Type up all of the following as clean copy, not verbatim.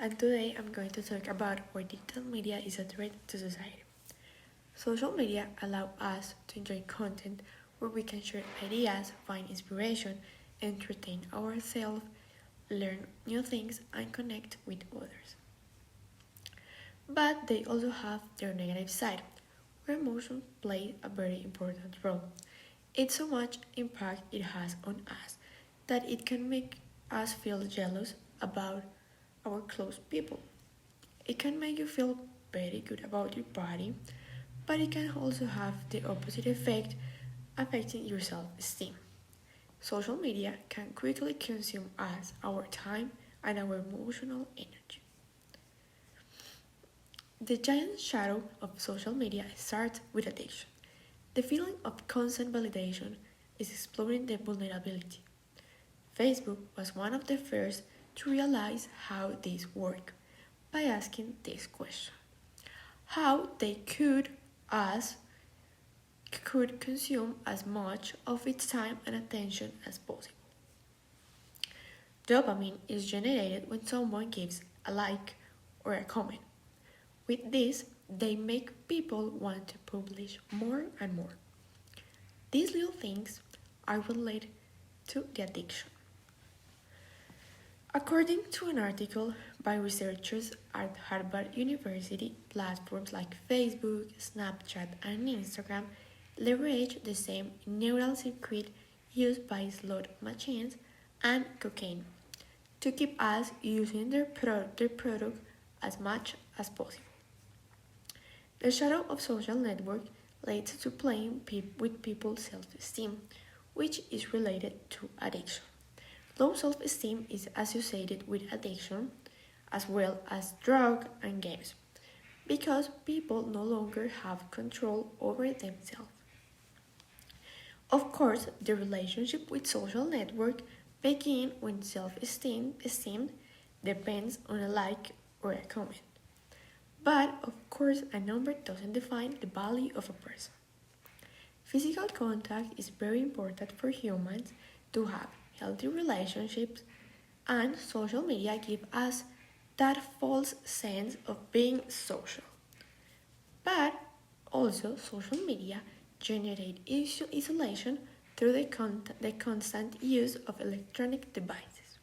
and today I'm going to talk about why digital media is a threat to society. Social media allow us to enjoy content where we can share ideas, find inspiration, entertain ourselves, learn new things, and connect with others. But they also have their negative side, where emotion plays a very important role. It's so much impact it has on us that it can make us feel jealous about our close people. It can make you feel very good about your body, but it can also have the opposite effect, affecting your self esteem. Social media can quickly consume us, our time, and our emotional energy. The giant shadow of social media starts with addiction. The feeling of constant validation is exploring the vulnerability. Facebook was one of the first to realize how this worked by asking this question: how they could consume as much of its time and attention as possible. Dopamine is generated when someone gives a like or a comment. With this, they make people want to publish more and more. These little things are related to the addiction. According to an article by researchers at Harvard University, platforms like Facebook, Snapchat, and Instagram leverage the same neural circuit used by slot machines and cocaine to keep us using their product as much as possible. The shadow of social network leads to playing with people's self-esteem, which is related to addiction. Low self-esteem is associated with addiction as well as drugs and games because people no longer have control over themselves. Of course, the relationship with social network begins when self-esteem depends on a like or a comment. But of course, a number doesn't define the value of a person. Physical contact is very important for humans to have healthy relationships, and social media give us that false sense of being social. But also, social media generate isolation through the constant use of electronic devices.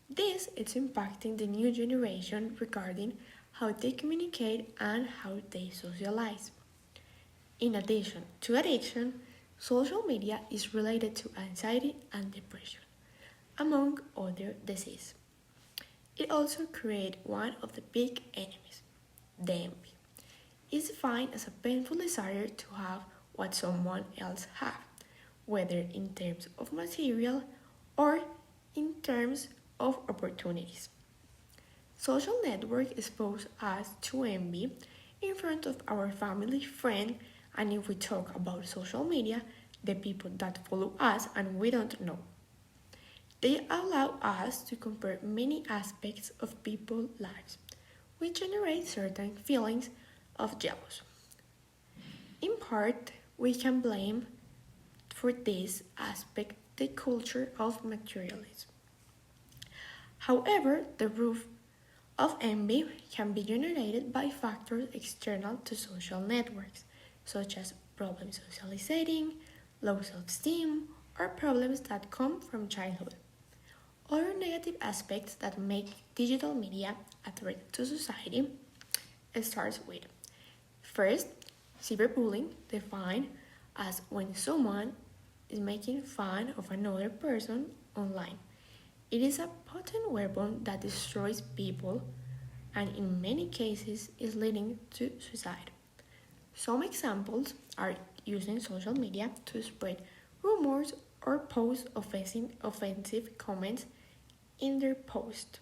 This is impacting the new generation regarding how they communicate and how they socialize. In addition to addiction, social media is related to anxiety and depression, among other diseases. It also creates one of the big enemies, the envy. It's defined as a painful desire to have what someone else has, whether in terms of material or in terms of opportunities. Social network expose us to envy in front of our family, friend, and if we talk about social media, the people that follow us and we don't know. They allow us to compare many aspects of people's lives, which generate certain feelings of jealousy. In part, we can blame for this aspect the culture of materialism. However, the root of envy can be generated by factors external to social networks, such as problems socializing, low self-esteem, or problems that come from childhood. Other negative aspects that make digital media a threat to society starts with: first, cyberbullying, defined as when someone is making fun of another person online. It is a potent weapon that destroys people and in many cases is leading to suicide. Some examples are using social media to spread rumors or post offensive comments in their post.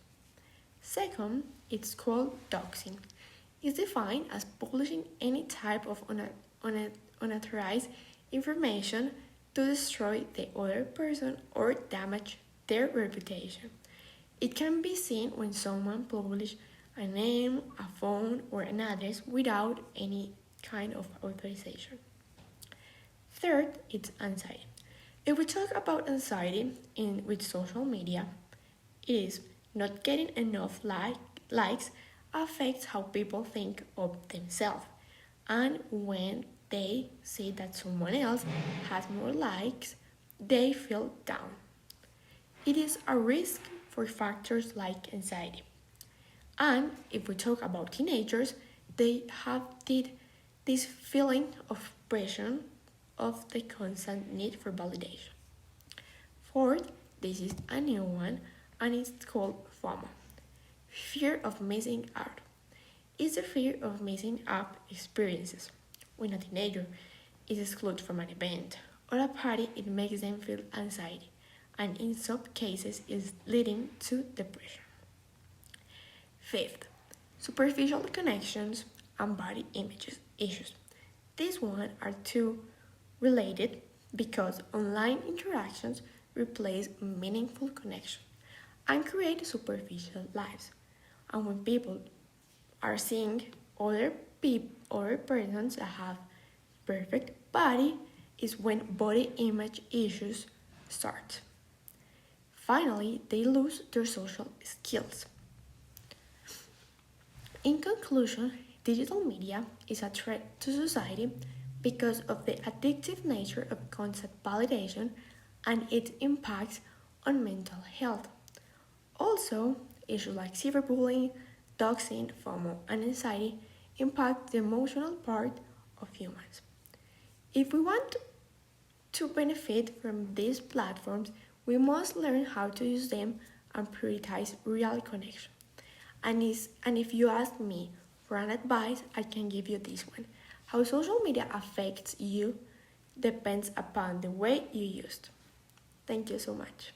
Second, it's called doxing. It's defined as publishing any type of unauthorized information to destroy the other person or damage their reputation. It can be seen when someone publishes a name, a phone, or an address without any kind of authorization. Third, it's anxiety. If we talk about anxiety with social media, it is not getting enough likes affects how people think of themselves. And when they see that someone else has more likes, they feel down. It is a risk for factors like anxiety. And if we talk about teenagers, they have this feeling of pressure of the constant need for validation. Fourth, this is a new one and it's called FOMO. Fear of missing out. It's the fear of missing out experiences. When a teenager is excluded from an event or a party, it makes them feel anxiety and in some cases is leading to depression. Fifth, superficial connections and body images issues. These one are two related because online interactions replace meaningful connection and create superficial lives. And when people are seeing other persons that have perfect body is when body image issues start. Finally, they lose their social skills. In conclusion, digital media is a threat to society because of the addictive nature of constant validation and its impacts on mental health. Also, issues like cyberbullying, doxing, FOMO, and anxiety impact the emotional part of humans. If we want to benefit from these platforms, we must learn how to use them and prioritize real connection. And if you ask me for an advice, I can give you this one. How social media affects you depends upon the way you use it. Thank you so much.